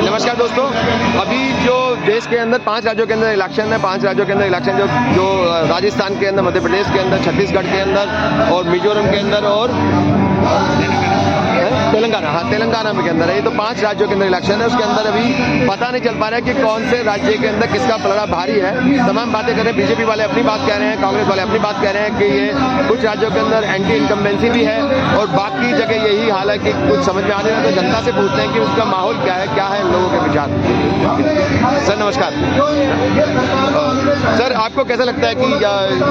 नमस्कार दोस्तों, अभी जो देश के अंदर 5 राज्यों के अंदर इलेक्शन है, 5 राज्यों के अंदर इलेक्शन जो राजस्थान के अंदर, मध्य प्रदेश के अंदर, छत्तीसगढ़ के अंदर और मिजोरम के अंदर और तेलंगाना, हाँ तेलंगाना के अंदर है। ये तो 5 राज्यों के अंदर इलेक्शन है। उसके अंदर अभी पता नहीं चल पा रहा है कि कौन से राज्य के अंदर किसका पलड़ा भारी है। तमाम बातें कर रहे हैं, बीजेपी वाले अपनी बात कह रहे हैं, कांग्रेस वाले अपनी बात कह रहे हैं कि ये कुछ राज्यों के अंदर एंटी इनकम्बेंसी भी है और बाकी जगह यही हाल है कि कुछ समझ में आ नहीं रहा। तो जनता से पूछते हैं कि उसका माहौल क्या है इन लोगों के विचार। सर नमस्कार। सर आपको कैसा लगता है कि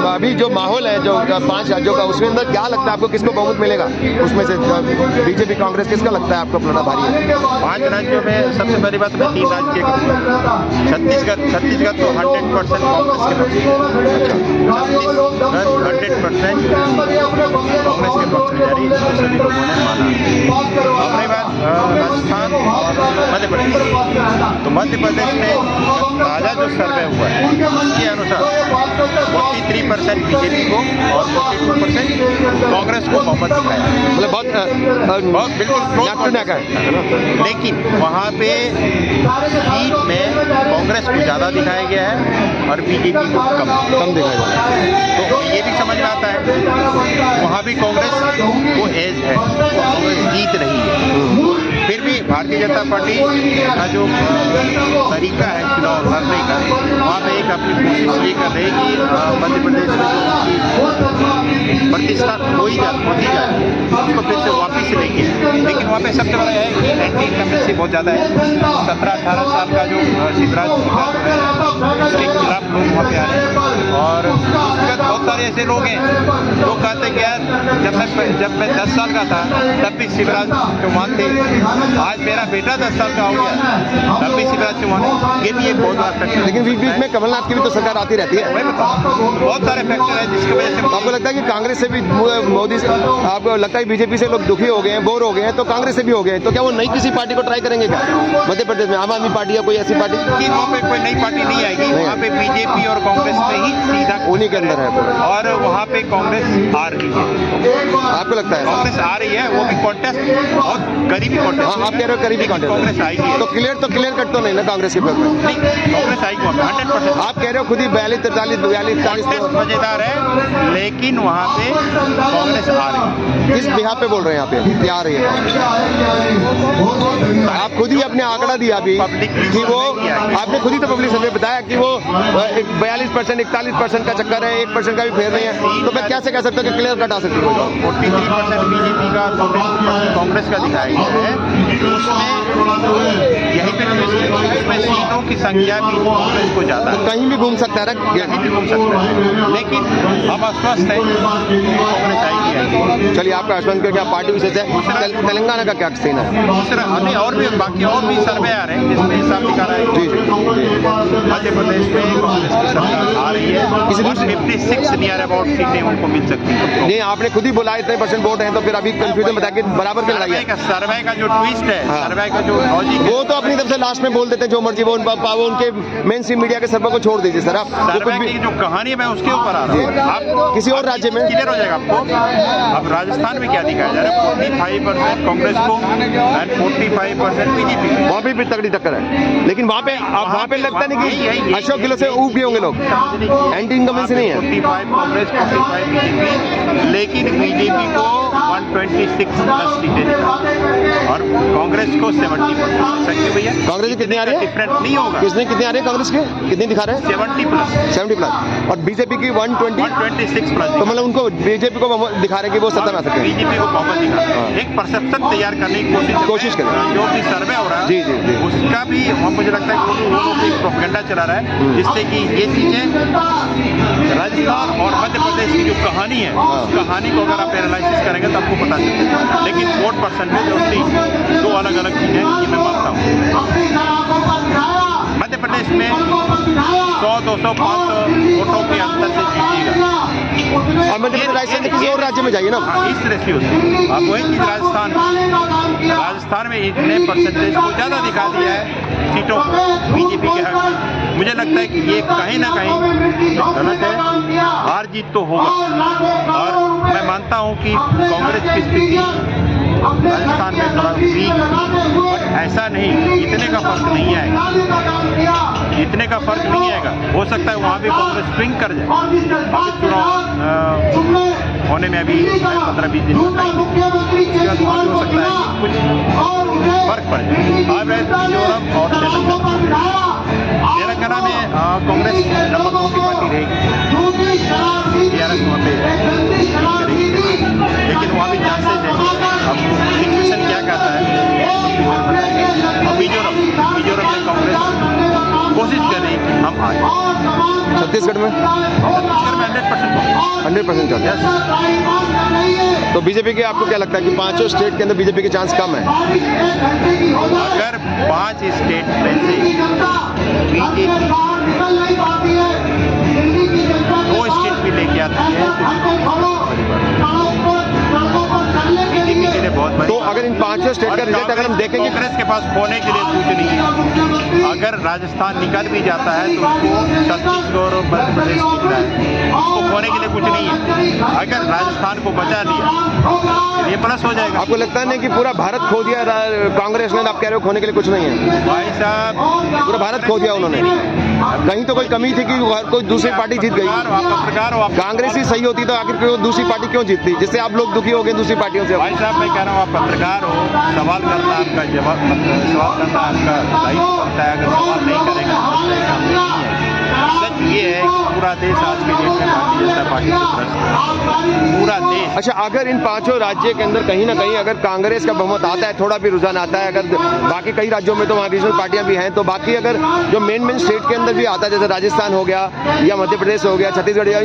अभी जो माहौल है जो 5 राज्यों का, उसके अंदर क्या लगता है आपको, किसको बहुमत मिलेगा? उसमें से बीजेपी कांग्रेस किसका लगता है आपको पलड़ा भारी है? 5 राज्यों में सबसे पहली बात मैं 3 राज्य के छत्तीसगढ़ तो 100% कांग्रेस के पक्ष में, 100% कांग्रेस के पक्ष में जारी सभी लोगों ने माना। अपनी बात राजस्थान और मध्य प्रदेश, तो मध्य प्रदेश में ताजा जो सर्वे हुआ है उसके अनुसार 43% बीजेपी को और 42% कांग्रेस को बहुमत दिखाया। मतलब बहुत बिल्कुल है। लेकिन वहाँ पे सीट में कांग्रेस को ज़्यादा दिखाया गया है और बीजेपी को कम दिखाया गया है। तो ये भी समझ में आता है वहाँ भी कांग्रेस को एज है, कांग्रेस जीत रही है। फिर भी भारतीय जनता पार्टी का जो तरीका है चुनाव लड़ने का, वहाँ पे एक अपनी कोशिश ये कर रही है कि मध्य प्रदेश में जो प्रतिष्ठा होती जाए उसको फिर से वापस लेके। लेकिन वहाँ पे सबसे बड़ा है कि एंटी इनकम्बेंसी बहुत ज़्यादा है। 17-18 साल का जो शिवराज उसके खिलाफ लोग वहाँ पे आ रहे हैं और बहुत सारे ऐसे लोग हैं जो कहते हैं कि यार जब मैं 10 साल का था तब भी शिवराज चौहान थे, आज मेरा बेटा 10 साल का हो गया तब भी शिवराज चौहान है। ये भी एक बहुत बड़ा फैक्टर है। लेकिन बीच में कमलनाथ की भी तो सरकार आती रहती है। बहुत सारे फैक्टर है जिसकी वजह से आपको लगता है कि कांग्रेस से भी मोदी से, आपको लगता है बीजेपी से लोग दुखी हो गए हैं, बोर हो गए हैं, तो कांग्रेस से भी हो गए हैं, तो क्या वो नई किसी पार्टी को ट्राई करेंगे क्या मध्य प्रदेश में? आम आदमी पार्टी या कोई ऐसी पार्टी? वहाँ पे कोई नई पार्टी नहीं आएगी, वहाँ पे बीजेपी और कांग्रेस में ही सीधा उन्हीं के अंदर है और वहाँ पे कांग्रेस आ रही है। आपको लगता है कांग्रेस आ रही है? वो भी कॉन्टेस्ट बहुत करीबी कॉन्टेस्ट। हाँ, आप कह रहे हो करीबी कॉन्टेस्ट, कांग्रेस आएगी तो क्लियर कट तो नहीं ना कांग्रेस के पेपर में? नहीं, कांग्रेस आएगी 100%। आप कह रहे हो खुद ही 42-43-42 मजेदार है, लेकिन वहाँ पे कांग्रेस आ रही है। किस बिहार पे बोल रहे हैं यहाँ पे क्या आ रही है? आप खुद ही अपने आंकड़ा दिया अभी कि वो, आपने खुद ही तो पब्लिक सर्वे बताया कि वो 42%, 41% का चक्कर है, 1% का भी फेर नहीं है। तो मैं कैसे कह सकता हूँ कि क्लियर कट आ सकती है? 43% बीजेपी का, 42% कांग्रेस का दिखाया गया है। उसमें यही पे उसमें सीटों की संख्या भी कांग्रेस को ज्यादा है। कहीं भी घूम सकता है, कहीं भी घूम सकता है, लेकिन हम आश्वस्त है कांग्रेस आएगी। चलिए, आपका आश्वस्त करके पार्टी विशेष है। तेलंगाना का क्या सीन है? दूसरा अभी और भी सर्वे आ रहे हैं जिसमें हिसाब दिखा रहा है। जी। मध्य प्रदेश में कांग्रेस की सरकार आ रही है, 56 नियर अबाउट सीटें उनको मिल सकती है। नहीं, आपने खुद ही बोला इतने % वोट हैं, तो फिर अभी कंफ्यूजन बता के बराबर की लड़ाई है। सर्वे का जो ट्विस्ट है, सर्वे का जो लॉजिक है, वो तो अपनी तरफ से लास्ट में बोल देते हैं जो मर्जी, वो उनके मेन स्ट्रीम मीडिया के सर्वे को छोड़ दीजिए सर। आप सर्वे की जो कहानी मैं उसके ऊपर आ रहा हूँ। आप किसी और राज्य में क्लियर हो जाएगा आपको। अब राजस्थान में क्या दिखाया जा रहा है? 45% कांग्रेस को एंड 45% बीजेपी। वहाँ भी तगड़ी टक्कर है, लेकिन वहाँ पे लगता नहीं कि अशोक गहलोत से ऊब गए होंगे लोग। एंटी इनकम्बेंसी नहीं है। 45 कांग्रेस, 45 बीजेपी, लेकिन बीजेपी को 126+ सीटें दिखा और कांग्रेस को 70%। सही है भैया? कांग्रेस की कितनी आ रही है? डिफरेंट नहीं होगा। कितनी आ रही है कांग्रेस के? कितनी दिखा रहे हैं? 70+। और बीजेपी की 126+। तो मतलब उनको बीजेपी को दिखा रहे कि वो 70 में आ सकते हैं। बीजेपी को बहुमत दिखा, एक परसेप्शन तैयार करने की कोशिश करें। जो भी सर्वे हो रहा है जी। उसका भी मुझे लगता है कि वो लोग एक प्रोपेगेंडा चला रहा है, जिससे कि ये चीजें राजस्थान और मध्य प्रदेश की जो कहानी है उस कहानी को अगर आप एनालिसिस करेंगे तो आपको पता चलेगा। लेकिन वोट परसेंटेज और 2 अलग-अलग चीजें ये मैं मानता हूँ। मध्य प्रदेश में 100, 200, 500 वोटों के अंतर से जीतेगा। और मध्य प्रदेश किसी और राज्य में जाइए ना, इस रेशियो से आप वही चीज राजस्थान में इतने परसेंटेज को ज्यादा दिखा दिया है सीटों को बीजेपी के हक में। मुझे लगता है कि ये कहीं ना कहीं गलत है। हार जीत तो होगा और मैं मानता हूँ कि कांग्रेस की स्थिति राजस्थान में थोड़ा वीक ऐसा नहीं, इतने का फर्क नहीं आएगा, इतने का फर्क नहीं आएगा। हो सकता है वहाँ भी कांग्रेस स्विंग कर जाए। अभी चुनाव होने में अभी 15-20 दिन उसके बाद वहाँ भी हो सकता है कि कुछ फर्क पड़ जाए। अब मिजोरम और तेलंगाना में कांग्रेस नंबर 2 की पार्टी रहेगी, TRS वहाँ पे करेगी, लेकिन वहाँ भी चांसेस है। अब सिचुएशन क्या कहता है और मिजोरम में कांग्रेस कोशिश कर रही है कि हम आए। छत्तीसगढ़ में 100% चांस है। तो बीजेपी के आपको क्या लगता है कि 5 स्टेट के अंदर बीजेपी के चांस कम है? अगर 5 स्टेट में से बीजेपी 2 स्टेट भी लेके आती है बीजेपी के लिए बहुत बड़ी। तो अगर इन 5 स्टेट का रिजल्ट अगर हम देखेंगे, कांग्रेस के पास खोने के लिए कुछ नहीं है। अगर राजस्थान निकल भी जाता है तो उसको छत्तीसगढ़ और मध्य प्रदेश दिखता है, उसको खोने के लिए कुछ नहीं है। अगर राजस्थान को बचा लिया ये प्लस हो जाएगा। आपको लगता नहीं कि पूरा भारत खो दिया कांग्रेस ने? आप कह रहे हो खोने के लिए कुछ नहीं है? भाई साहब, पूरा भारत खो दिया उन्होंने। कहीं तो कोई कमी थी कि कोई दूसरी पार्टी जीत गई। कांग्रेस ही सही होती तो आखिर कोई दूसरी पार्टी क्यों जीतती, जिससे आप लोग दुखी हो गए दूसरी पार्टियों से? भाई साहब, मैं कह रहा हूँ आप पत्रकार हो, सवाल करना आपका जवाब, सवाल करना आपका दायित्व बनता है। अगर सवाल नहीं करेंगे तो सामने नहीं है। सच ये है कि पूरा देश आज के डेट में भारतीय जनता पार्टी से त्रस्त है, पूरा देश। अच्छा, अगर इन 5 राज्य के अंदर कहीं ना कहीं अगर कांग्रेस का बहुमत आता है, थोड़ा भी रुझान आता है, अगर बाकी कई राज्यों में तो वहाँ रीजनल पार्टियां भी हैं, तो बाकी अगर जो मेन स्टेट के अंदर भी आता है, जैसे राजस्थान हो गया या मध्य प्रदेश हो गया, छत्तीसगढ़ या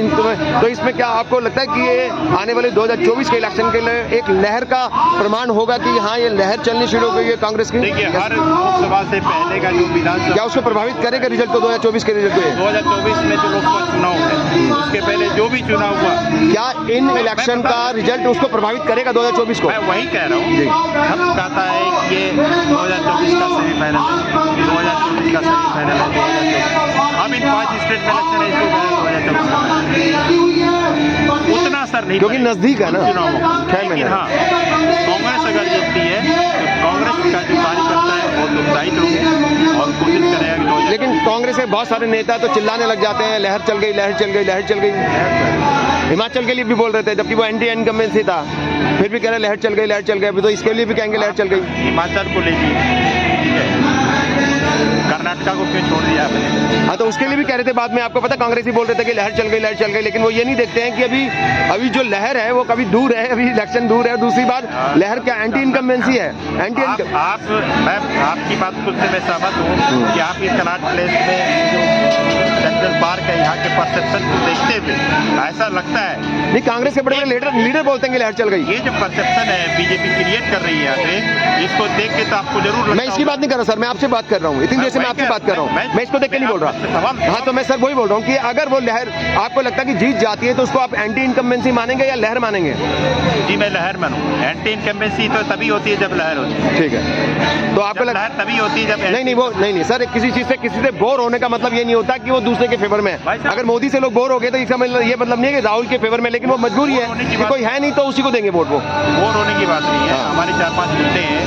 तो इसमें क्या आपको लगता है कि ये आने वाले 2024 के इलेक्शन के लिए एक लहर का प्रमाण होगा कि हाँ ये लहर चलनी शुरू हो गई है कांग्रेस की? देखिए, हर लोकसभा से पहले का जो विधानसभा, क्या उसको प्रभावित करेगा रिजल्ट को 2024 के रिजल्ट को? 2024 में जो लोकसभा चुनाव है उसके पहले जो भी चुनाव हुआ, क्या इन इलेक्शन का रिजल्ट उसको प्रभावित करेगा 2024 को? मैं वही कह रहा हूँ। हम कहता है कि ये 2024 का सेमीफाइनल है, 2024 का सेमीफाइनल है 2024। हम इन 5 स्टेट में इलेक्शन है, इसको 2024 उतना असर नहीं, क्योंकि नजदीक है ना चुनाव। 6 महीने। हाँ, कांग्रेस अगर जीतती है तो कांग्रेस का जो कार्यकर्ता है बहुत उत्साहित होंगे और कोशिश करेगा कि लेकिन कांग्रेस के बहुत सारे नेता तो चिल्लाने लग जाते हैं, लहर चल गई, लहर चल गई, लहर चल गई। हिमाचल के लिए भी बोल रहे थे, जबकि वो एंटी इनकम्बेंसी था, फिर भी कह रहे लहर चल गई, लहर चल गई। अभी तो इसके लिए भी कहेंगे लहर चल गई। हिमाचल को लीजिए, ठीक है, कर्नाटका को क्यों छोड़ दिया आपने? हाँ, तो उसके लिए भी कह रहे थे बाद में, आपको पता कांग्रेस ही बोल रहे थे कि लहर चल गई, लहर चल गई, लेकिन वो ये नहीं देखते हैं कि अभी जो लहर है वो कभी दूर है, अभी इलेक्शन दूर है। दूसरी बात, लहर क्या एंटी इनकम्बेंसी है, मैं आपकी बात खुद से मैं सहमत हूँ कि आप ये कनाट प्लेस में जो सेंट्रल पार्क है, यहाँ के परसेप्शन को देखते हुए ऐसा लगता है नहीं, कांग्रेस के बड़े लीडर बोलते हैं कि लहर चल गई। ये जो परसेप्शन है बीजेपी क्रिएट कर रही है यहाँ पे, इसको देख के तो आपको जरूर मैं इसकी बात नहीं कर रहा सर, मैं आपसे बात कर रहा हूँ, इतनी देर से मैं आपसे बात कर रहा हूँ, मैं इसको देख के नहीं बोल रहा। हाँ, तो मैं सर वही बोल रहा हूँ कि अगर वो लहर आपको लगता है कि जीत जाती है तो उसको आप एंटी इनकम्बेंसी मानेंगे या लहर मानेंगे? जी, मैं लहर मानूं। एंटी इनकम्बेंसी तो तभी होती है जब लहर होती है। ठीक है, तो आपको लहर तभी होती है जब नहीं सर, किसी चीज से किसी से बोर होने का मतलब ये नहीं होता कि वो दूसरे के फेवर में है। अगर मोदी से लोग बोर हो गए तो इसका ये मतलब नहीं है कि राहुल के फेवर में, लेकिन वो मजबूरी है कि कोई है नहीं तो उसी को देंगे वोट। वो बोर होने की बात नहीं है। हमारे 4-5 मुद्दे हैं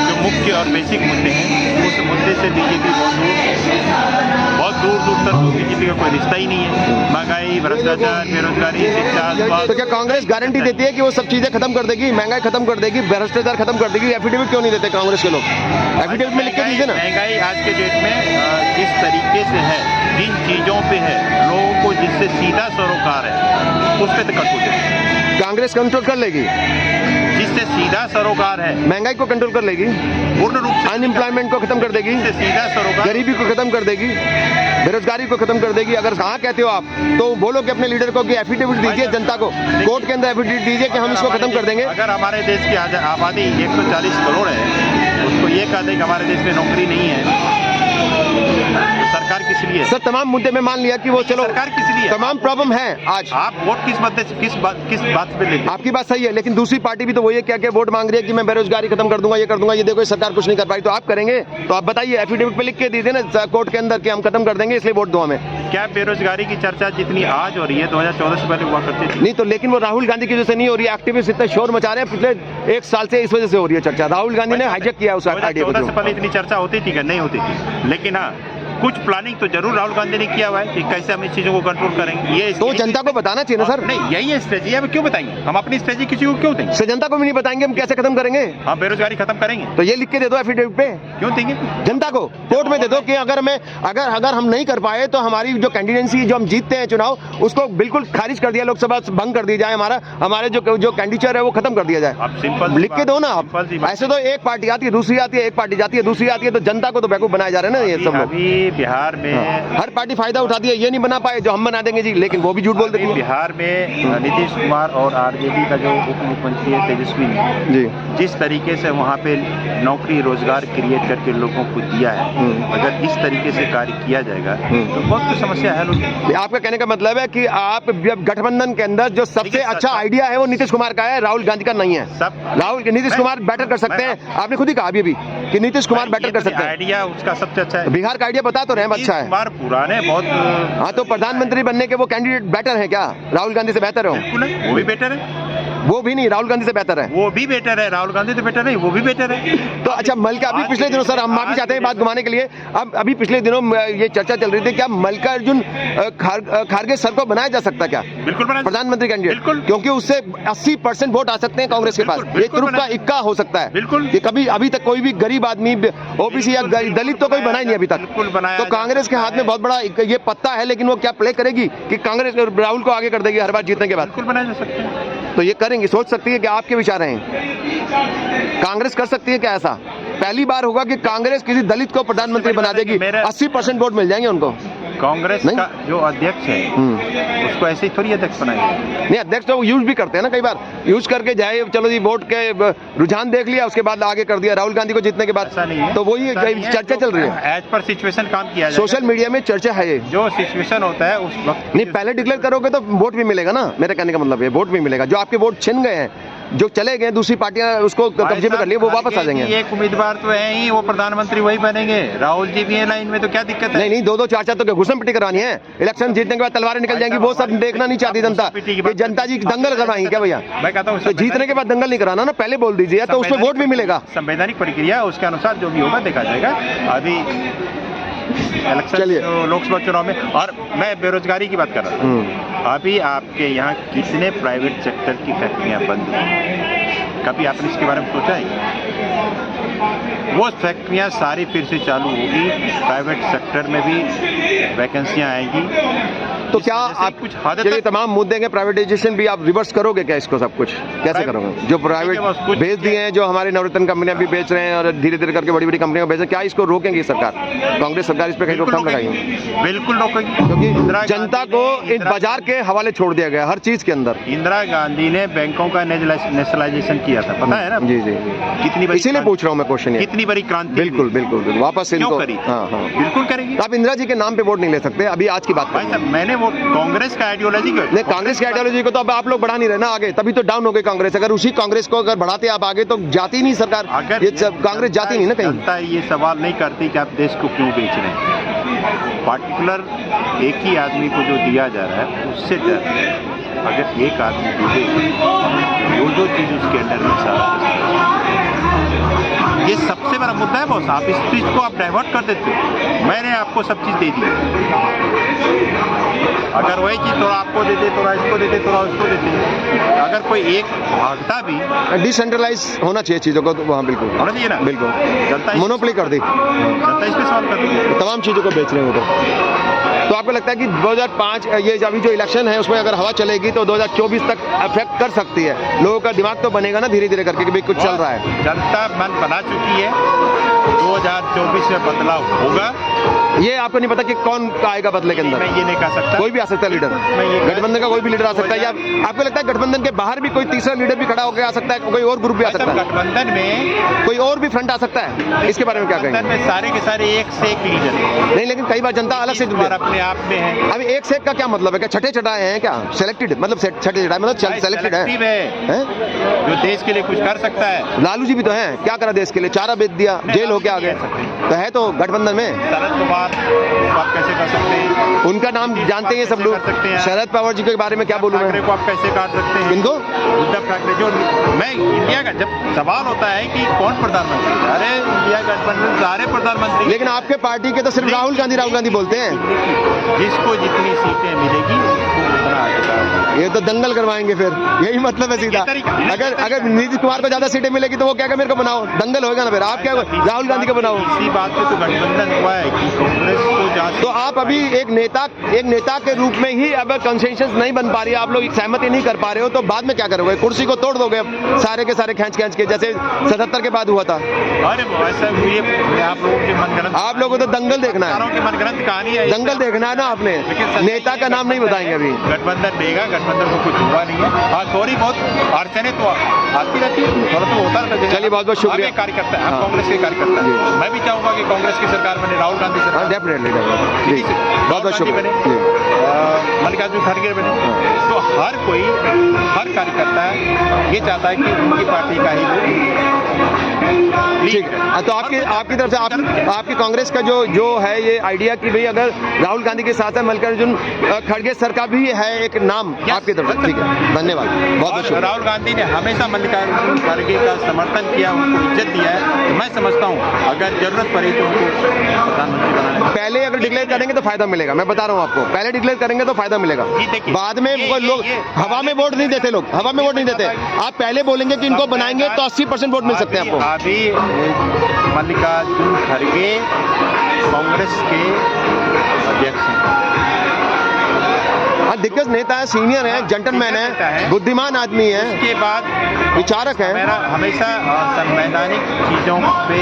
जो मुख्य और बेसिक मुद्दे हैं, उस मुद्दे से बीजेपी बहुत दूर तक बीजेपी का कोई रिश्ता ही नहीं है। महंगाई, भ्रष्टाचार, बेरोजगारी, शिक्षा, तो क्या कांग्रेस गारंटी देती है कि वो सब चीजें खत्म कर देगी, महंगाई खत्म कर देगी, भ्रष्टाचार खत्म कर देगी? एफिडेविट क्यों नहीं देते कांग्रेस के लोग? एफिडेविट में लिख के दीजिए ना। महंगाई आज के डेट में जिस तरीके से है, जिन चीजों पे है, लोगों को जिससे सीधा सरोकार है उस पर तो कंट्रोल देगी कांग्रेस, कंट्रोल कर लेगी। जिससे सीधा सरोकार है, महंगाई को कंट्रोल कर लेगी, पूर्ण रूप से अनएम्प्लॉयमेंट को खत्म कर देगी, सीधा सरोकार, गरीबी को खत्म कर देगी, बेरोजगारी को खत्म कर देगी। अगर कहाँ कहते हो आप तो बोलो कि अपने लीडर को कि एफिडेविट दीजिए, जनता को कोर्ट के अंदर एफिडेविट दीजिए कि हम इसको खत्म कर देंगे। अगर हमारे देश की आबादी 140 करोड़ है, उसको ये कह दे कि हमारे देश में नौकरी नहीं है, सरकार किस लिए? सर, तमाम मुद्दे में मान लिया कि वो चलो सरकार किस लिए? तमाम प्रॉब्लम है आज। आप वोट किस बात पे लेंगे? आपकी बात सही है, लेकिन दूसरी पार्टी भी तो वो ये क्या वोट मांग रही है कि मैं बेरोजगारी खत्म कर दूंगा, ये कर दूंगा, ये देखो सरकार कुछ नहीं कर पाई। तो आप करेंगे तो आप बताइए, एफिडेविट पे लिख के दीजिए ना कोर्ट के अंदर कि हम खत्म कर देंगे, इसलिए वोट दो हमें। क्या बेरोजगारी की चर्चा जितनी आज हो रही है 2014 से पहले हुआ करती थी? नहीं तो लेकिन वो राहुल गांधी की वजह से नहीं हो रही है। एक्टिविस्ट इतने शोर मचा रहे हैं पिछले 1 साल से, इस वजह से हो रही है चर्चा। राहुल गांधी ने हाईजैक किया उस आइडिया को। 2014 से पहले इतनी चर्चा होती थी क्या? नहीं होती थी, लेकिन हाँ कुछ प्लानिंग तो जरूर राहुल गांधी ने किया हुआ है कि कैसे हम इस चीजों को कंट्रोल करेंगे। ये तो जनता को बताना चाहिए ना सर। नहीं, यही स्ट्रेटेजी है, क्यों बताएंगे हम अपनी स्ट्रेटेजी किसी को क्यों देंगे? से जनता को भी नहीं बताएंगे हम कैसे खत्म करेंगे। हम बेरोजगारी खत्म करेंगे तो ये लिख के दे दो एफिडेविट पे, क्यों देंगे? जनता को कोर्ट में दे दो कि अगर हम नहीं कर पाए तो हमारी जो कैंडिडेंसी, जो हम जीतते हैं चुनाव, उसको बिल्कुल खारिज कर दिया, लोकसभा भंग कर दी जाए, हमारे जो कैंडिडेचर है वो खत्म कर दिया जाए। अब सिंपल लिख के दो ना आप। ऐसे तो एक पार्टी आती है, दूसरी आती है, एक पार्टी जाती है, दूसरी आती है, तो जनता को तो बेवकूफ बनाया जा रहा है ना ये सब लोग। अभी बिहार में हर पार्टी फायदा उठाती है, ये नहीं बना पाए जो हम बना देंगे जी, लेकिन वो भी झूठ बोल देती है। बिहार में नीतीश कुमार और आरजेडी का जो उप मुख्यमंत्री है तेजस्वी ने जी जिस तरीके से वहाँ पे नौकरी रोजगार क्रिएट करके लोगों को दिया है, अगर इस तरीके से कार्य किया जाएगा तो बहुत कुछ समस्या हल होगी। आपका कहने का मतलब है कि आप गठबंधन के अंदर जो सबसे अच्छा आइडिया है वो नीतीश कुमार का है, राहुल गांधी का नहीं है। नीतीश कुमार बेटर कर सकते हैं, आपने खुद ही कहा अभी कि नीतीश कुमार बेटर कर सकते हैं। आइडिया उसका सबसे अच्छा है। बिहार का आइडिया बता तो रहे हैं, अच्छा है। पुराने बहुत हाँ, तो प्रधानमंत्री बनने के वो कैंडिडेट बेटर है क्या? राहुल गांधी से बेहतर हो? वो भी बेटर है। वो भी नहीं, राहुल गांधी से बेहतर है। वो भी बेटर है, राहुल गांधी से बेटर नहीं, वो भी बेटर है। तो अच्छा मल्लिका, अभी पिछले दिनों सर हम माफी चाहते हैं बात घुमाने के लिए, अब अभी पिछले दिनों ये चर्चा चल रही थी क्या मल्लिकार्जुन खड़गे सर को बनाया जा सकता क्या? बिल्कुल बनाया, प्रधानमंत्री कैंडिडेट, क्योंकि उससे 80% वोट आ सकते हैं कांग्रेस के पास। ये तुरुप का इक्का हो सकता है। बिल्कुल, कभी अभी तक कोई भी गरीब आदमी, ओबीसी या दलित तो कोई बना ही नहीं अभी तक। तो कांग्रेस के हाथ में बहुत बड़ा ये पत्ता है, लेकिन वो क्या प्ले करेगी कि कांग्रेस राहुल को आगे कर देगी हर बार जीतने के बाद? बिल्कुल बनाया जा सकता है। तो ये करेंगे, सोच सकती है कि आपके विचार हैं, कांग्रेस कर सकती है क्या ऐसा? पहली बार होगा कि कांग्रेस किसी दलित को प्रधानमंत्री बना देगी, 80% वोट मिल जाएंगे उनको। कांग्रेस का जो अध्यक्ष है उसको ऐसे ही थोड़ी अध्यक्ष बनाएंगे। नहीं, अध्यक्ष तो यूज भी करते हैं ना, कई बार यूज करके जाए, चलो जी वोट के रुझान देख लिया, उसके बाद आगे कर दिया राहुल गांधी को जीतने के बाद। तो वही चर्चा चल रही है, एज पर सिचुएशन काम किया जाए। सोशल मीडिया में चर्चा है ये, जो सिचुएशन होता है उस वक्त। नहीं, पहले डिक्लेयर करोगे तो वोट भी मिलेगा ना, मेरे कहने का मतलब ये वोट भी मिलेगा। जो आपके वोट छिन गए हैं, जो चले गए, दूसरी पार्टियां उसको कब्जे में कर लिए, वो वापस आ जाएंगे। एक उम्मीदवार तो है ही, वो प्रधानमंत्री वही बनेंगे, राहुल जी भी है लाइन में, तो क्या दिक्कत है? नहीं, 2-2 4-4 तो घुसन पिटी करवानी है। इलेक्शन जीतने के बाद तलवारें निकल जाएंगी, वो सब देखना नहीं चाहती जनता। जनता जी दंगल करवाएंगी क्या भैया? मैं कहता हूँ तो जीतने के बाद दंगल नहीं कराना ना, पहले बोल दीजिए, तो उसमें वोट भी मिलेगा। संवैधानिक प्रक्रिया, उसके अनुसार जो भी होगा देखा जाएगा। अभी इलेक्शन लोकसभा चुनाव में, और मैं बेरोजगारी की बात कर रहा था। अभी आपके यहाँ कितने प्राइवेट सेक्टर की फैक्ट्रियां बंद हुई? कभी आपने इसके बारे में सोचा है? वो फैक्ट्रियां सारी फिर से चालू होगी, प्राइवेट सेक्टर में भी वैकेंसियां आएंगी। तो क्या आप कुछ चलिए तमाम मुद्दे के प्राइवेटाइजेशन भी आप रिवर्स करोगे क्या? इसको सब कुछ कैसे करोगे? जो प्राइवेट बेच दिए हैं, जो हमारी नवरत्न कंपनियां भी बेच रहे हैं और धीरे धीरे करके बड़ी बड़ी कंपनियों को बेच रहे हैं, क्या इसको रोकेंगी सरकार? कांग्रेस सरकार इस पर कहीं रोकथाम लगाएगी? बिल्कुल रोकेगी, क्योंकि जनता को इस बाजार के हवाले छोड़ दिया गया हर चीज के अंदर। इंदिरा गांधी ने बैंकों का नेशनलाइजेशन किया था, पता है ना? जी जी, कितनी बड़ी, इसीलिए पूछ रहा हूँ मैं क्वेश्चन, कितनी बड़ी क्रांति। बिल्कुल बिल्कुल, वापस इनको बिल्कुल करेगी। आप इंदिरा जी के नाम पे वोट नहीं ले सकते। अभी आज की बात भाई साहब, मैंने वो कांग्रेस का आइडियोलॉजी को, नहीं, कांग्रेस की आइडियोलॉजी को तो अब आप लोग बढ़ा नहीं रहे ना आगे, तभी तो डाउन हो गई कांग्रेस। अगर उसी कांग्रेस को अगर बढ़ाते आप आगे तो जाती नहीं सरकार, ये कांग्रेस जाती नहीं ना कहीं। जनता ये सवाल नहीं करती कि आप देश को क्यों बेच रहे हैं। पार्टिकुलर एक ही आदमी को जो दिया जा रहा है उससे डर, अगर एक आदमी दो दो चीज उसके अंडर में सारा, ये सबसे बड़ा मुद्दा है बॉस। आप इस चीज को आप डाइवर्ट कर देते हो। मैंने आपको सब चीज दे दी, अगर वही चीज थोड़ा आपको देते, थोड़ा इसको देते, थोड़ा उसको देते, अगर कोई एक भागता भी, डिसेंट्रलाइज होना चाहिए चीजों को, तो वहाँ बिल्कुल होना चाहिए ना। बिल्कुल, जनता मोनोपोली कर दी, जनता इस पे सवाल कर दी, तमाम चीजों को बेच रहे हो। तो आपको लगता है कि 2005 ये अभी जो इलेक्शन है उसमें अगर हवा चलेगी तो 2024 तक अफेक्ट कर सकती है? लोगों का दिमाग तो बनेगा ना धीरे धीरे करके कि भाई कुछ चल रहा है। जनता मन बना चुकी है, 2024 में बदलाव होगा। ये आपको नहीं पता कि कौन आएगा बदले के अंदर? मैं ये नहीं कह सकता, कोई भी आ सकता है लीडर, गठबंधन का कोई भी लीडर आ सकता है, या आपको लगता है गठबंधन के बाहर भी कोई तीसरा लीडर भी खड़ा होकर आ सकता है, कोई और ग्रुप भी आ सकता है? गठबंधन में कोई और भी फ्रंट आ सकता है, इसके बारे में क्या कहेंगे? में सारे के सारे एक से एक लीडर नहीं, लेकिन कई बार जनता अलग से अपने आप में है। अभी एक से एक का क्या मतलब है? क्या छठे चटाए हैं क्या? सेलेक्टेड मतलब छठे चटाए मतलब सेलेक्टेड है, जो देश के लिए कुछ कर सकता है। लालू जी भी तो हैं, क्या करा देश के लिए? चारा बेच दिया, जेल हो होके आ गए, तो है तो गठबंधन में। शरद पवार आप कैसे कर सकते हैं? उनका नाम जानते हैं सब लोग। कर सकते हैं। शरद पवार जी के बारे में क्या बोलूं ठाकरे मैं? को आप कैसे काट सकते हैं? किनको? उद्धव ठाकरे जो मैं इंडिया का जब सवाल होता है कि कौन प्रधानमंत्री है? अरे इंडिया गठबंधन सारे प्रधानमंत्री। लेकिन आपके पार्टी के तो सिर्फ राहुल गांधी बोलते हैं। जिसको जितनी सीटें मिलेगी उसको उतना आगे। ये तो दंगल करवाएंगे फिर, यही मतलब है सीधा। अगर नीतीश कुमार को ज्यादा सीटें मिलेगी तो वो क्या कहेगा मेरे को बनाओ, दंगल होगा ना फिर। आप क्या राहुल गांधी को बनाओ? इसी बात पे तो गठबंधन हुआ है कि कांग्रेस को जहाँ तो आप अभी एक नेता के रूप में ही अब कंसेंसस नहीं बन पा रही है, आप लोग सहमति नहीं कर पा रहे हो, तो बाद में क्या करोगे? कुर्सी को तोड़ दोगे सारे के सारे खींच के, जैसे 77 के बाद हुआ था। अरे वैसा ये आप लोगों के मनगढ़ंत, आप लोगों को तो दंगल देखना है, की मनगढ़ंत कहानी है। दंगल देखना है ना आपने। नेता का नाम नहीं बताएंगे अभी। गठबंधन देगा, गठबंधन को कुछ हुआ नहीं है। हाँ थोड़ी बहुत अड़चने तो आती रहती है, थोड़ा तो होता रहता है। चलिए बहुत बहुत शुक्रिया। कार्यकर्ता हम कांग्रेस के कार्यकर्ता जी। हैं। मैं भी चाहूंगा कि कांग्रेस की सरकार बने, राहुल गांधी सरकार डेफिनेटली जी, बहुत बहुत शुक्रिया जी। मल्लिकार्जुन खड़गे बने, तो हर कोई, हर कार्यकर्ता ये चाहता है कि उनकी पार्टी का ही ठीक है। तो आपकी तरफ से आपकी कांग्रेस का जो है ये आइडिया कि भाई अगर राहुल गांधी के साथ है मल्लिकार्जुन खड़गे सर का भी है एक नाम आपकी तरफ से। ठीक है, धन्यवाद, बहुत बहुत शुक्रिया। राहुल गांधी ने हमेशा मल्लिकार्जुन खड़गे का समर्थन किया, उनको इज्जत दिया है। मैं समझता हूँ अगर जरूरत पड़ी तो उनको प्रधानमंत्री बनाना। पहले अगर डिक्लेयर करेंगे तो फायदा मिलेगा, मैं बता रहा हूँ आपको। पहले डिक्लेयर करेंगे तो फायदा मिलेगा, बाद में वो लोग हवा में वोट नहीं देते, लोग हवा में वोट नहीं देते। आप पहले बोलेंगे कि इनको बनाएंगे तो 80% वोट मिल सकते हैं आपको। अभी मल्लिकार्जुन खड़गे कांग्रेस के अध्यक्ष हैं। हाँ, दिग्गज नेता है, सीनियर है, जेंटलमैन है, बुद्धिमान आदमी है, उसके बाद विचारक है। मेरा हमेशा संवैधानिक चीजों पे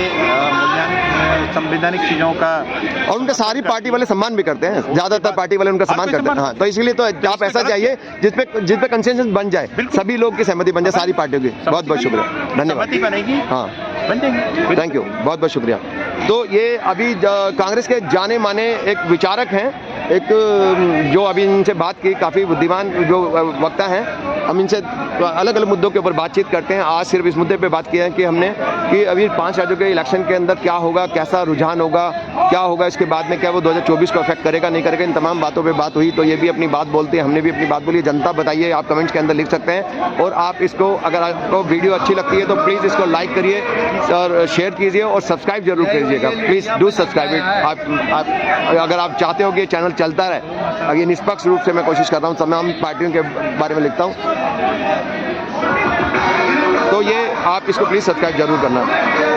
संवैधानिक चीजों का, और उनका सारी पार्टी वाले सम्मान भी करते हैं, ज्यादातर पार्टी वाले उनका सम्मान करते हैं। हाँ, तो इसलिए तो आप ऐसा चाहिए जिसपे कंसेंसस बन जाए, सभी लोग की सहमति बन जाए, सारी पार्टियों की। बहुत बहुत शुक्रिया, धन्यवाद। सहमति बनेगी, हाँ बन जाएंगे। थैंक यू, बहुत बहुत शुक्रिया। तो ये अभी कांग्रेस के जाने माने एक विचारक हैं, एक जो अभी इनसे बात की, काफ़ी बुद्धिमान जो वक्ता हैं। हम इनसे अलग अलग मुद्दों के ऊपर बातचीत करते हैं। आज सिर्फ इस मुद्दे पे बात किया है कि हमने कि अभी 5 राज्यों के इलेक्शन के अंदर क्या होगा, कैसा रुझान होगा, क्या होगा इसके बाद में, क्या वो 2024 को अफेक्ट करेगा नहीं करेगा, इन तमाम बातों पे बात हुई। तो ये भी अपनी बात बोलते हैं, हमने भी अपनी बात बोली। जनता बताइए, आप कमेंट्स के अंदर लिख सकते हैं। और आप इसको, अगर आपको वीडियो अच्छी लगती है तो प्लीज़ इसको लाइक करिए और शेयर कीजिए और सब्सक्राइब जरूर कीजिएगा। Please do subscribe it. आप अगर आप चाहते हो कि ये चैनल चलता रहे, ये निष्पक्ष रूप से मैं कोशिश कर रहा हूँ, तमाम पार्टियों के बारे में लिखता हूँ, तो ये आप इसको प्लीज़ सब्सक्राइब जरूर करना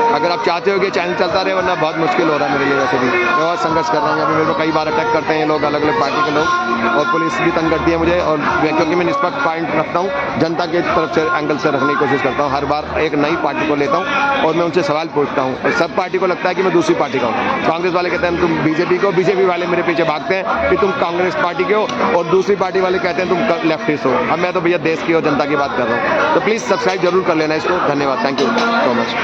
अगर आप चाहते हो कि चैनल चलता रहे, वरना बहुत मुश्किल हो रहा है मेरे लिए। वैसे भी मैं बहुत संघर्ष कर रहा हूँ। अभी मेरे को कई बार अटैक करते हैं लोग, अलग अलग पार्टी के लोग, और पुलिस भी तंग करती है मुझे। और क्योंकि मैं निष्पक्ष पॉइंट रखता हूँ, जनता के तरफ से एंगल से रखने की कोशिश करता हूँ। हर बार एक नई पार्टी को लेता हूँ और मैं उनसे सवाल पूछता हूँ, और सब पार्टी को लगता है कि मैं दूसरी पार्टी का हूँ। कांग्रेस वाले कहते हैं तुम बीजेपी को, बीजेपी वाले मेरे पीछे भागते हैं कि तुम कांग्रेस पार्टी के हो, और दूसरी पार्टी वाले कहते हैं तुम लेफ्टिस्ट हो। अब मैं तो भैया देश की और जनता की बात कर रहा हूँ। तो प्लीज़ सब्सक्राइब जरूर कर लेना इसको। धन्यवाद, थैंक यू सो मच।